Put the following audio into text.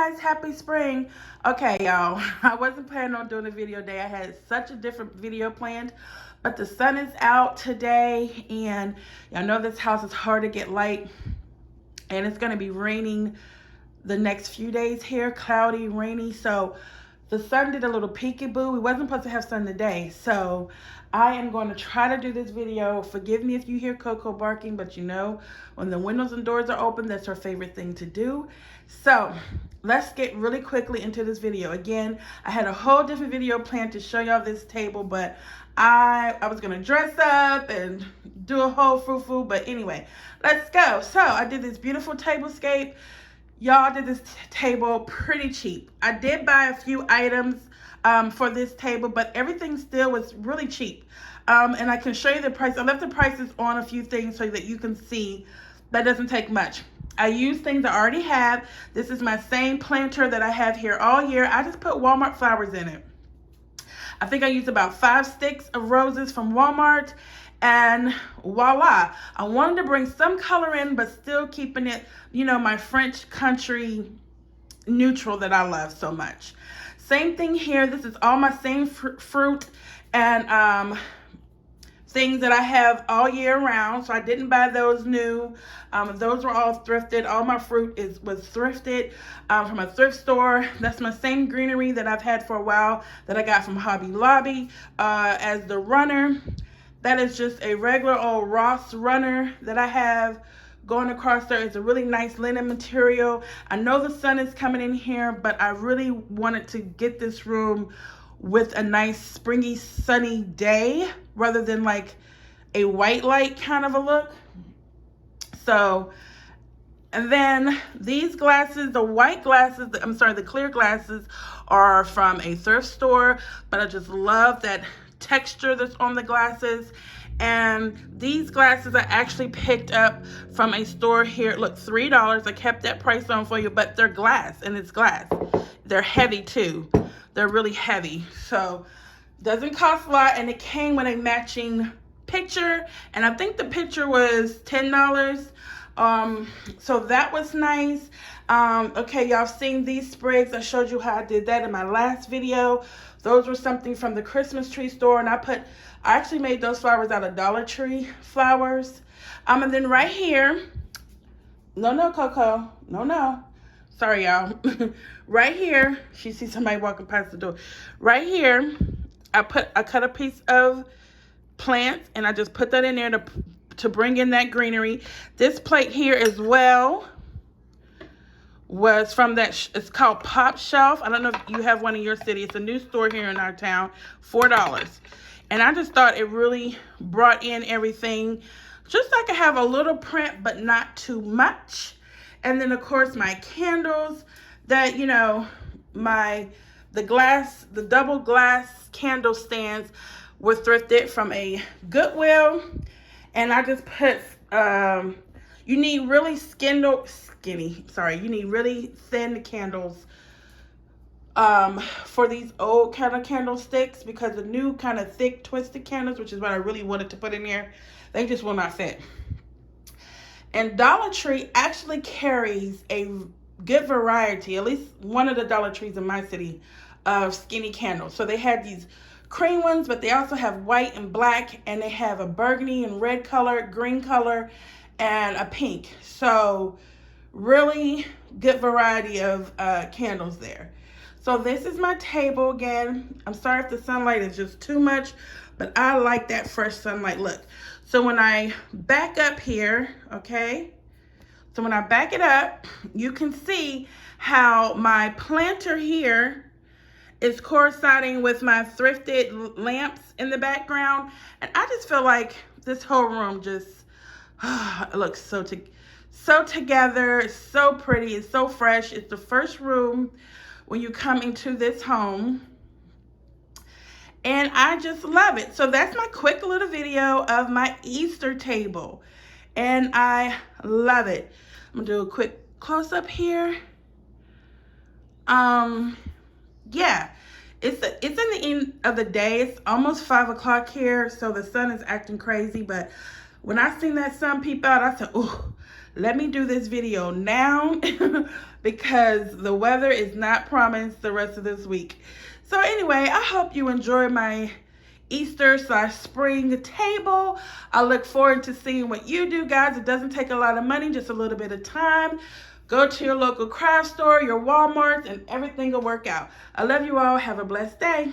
guys, happy spring. Okay, y'all, I wasn't planning on doing a video day. I had such a different video planned, but the sun is out today, and y'all know this house is hard to get light, and it's going to be raining the next few days here, cloudy, rainy. So the sun did a little peekaboo. We wasn't supposed to have sun today, so I am going to try to do this video. Forgive me if you hear Coco barking, but you know, when the windows and doors are open, that's her favorite thing to do. So let's get really quickly into this video. Again, I had a whole different video planned to show y'all this table, but I was gonna dress up and do a whole frou-frou, but anyway, let's go. So I did this beautiful tablescape. Y'all, did this table pretty cheap. I did buy a few items for this table, but everything still was really cheap. And I can show you the price. I left the prices on a few things so that you can see that doesn't take much. I use things I already have. This is my same planter that I have here all year. I just put Walmart flowers in it. I think I used about 5 sticks of roses from Walmart, and voila. I wanted to bring some color in, but still keeping it, you know, my French country neutral that I love so much. Same thing here. This is all my same fruit and things that I have all year round. So I didn't buy those new. Those were all thrifted. All my fruit was thrifted from a thrift store. That's my same greenery that I've had for a while that I got from Hobby Lobby as the runner. That is just a regular old Ross runner that I have going across there. It's a really nice linen material. I know the sun is coming in here, but I really wanted to get this room with a nice springy sunny day rather than like a white light kind of a look. So, and then these glasses, the white glasses, the clear glasses are from a thrift store, but I just love that texture that's on the glasses. And these glasses I actually picked up from a store here. Look, $3. I kept that price on for you, but they're glass, and it's glass. They're heavy too. They're really heavy, so doesn't cost a lot, and it came with a matching picture, and I think the picture was $10. So that was nice. Okay, y'all seen these sprigs. I showed you how I did that in my last video. Those were something from the Christmas tree store, and I actually made those flowers out of Dollar Tree flowers. And then right here, no, Coco, no. Sorry, y'all. Right here, she sees somebody walking past the door. Right here, I cut a piece of plants, and I just put that in there to bring in that greenery. This plate here as well was from that, it's called POPSHELF. I don't know if you have one in your city. It's a new store here in our town, $4. And I just thought it really brought in everything, just so I could have a little print, but not too much. And then of course my candles that, you know, the double glass candle stands were thrifted from a Goodwill. And I just put, you need really you need really thin candles for these old kind of candlesticks, because the new kind of thick twisted candles, which is what I really wanted to put in here, they just will not fit. And Dollar Tree actually carries a good variety, at least one of the Dollar Trees in my city, of skinny candles. So they had these cream ones, but they also have white and black, and they have a burgundy and red color, green color, and a pink. So really good variety of candles there. So this is my table again. I'm sorry if the sunlight is just too much, but I like that fresh sunlight look. So when I back up here, okay, so when I back it up, you can see how my planter here is coinciding with my thrifted lamps in the background. And I just feel like this whole room just, it looks so together. It's so pretty. It's so fresh. It's the first room when you come into this home, and I just love it. So that's my quick little video of my Easter table, and I love it. I'm gonna do a quick close-up here. Yeah, it's in the end of the day. It's almost 5 o'clock here, so the sun is acting crazy, but when I seen that sun peep out, I said, oh, let me do this video now because the weather is not promised the rest of this week. So anyway, I hope you enjoy my Easter/spring table. I look forward to seeing what you do, guys. It doesn't take a lot of money, just a little bit of time. Go to your local craft store, your Walmarts, and everything will work out. I love you all. Have a blessed day.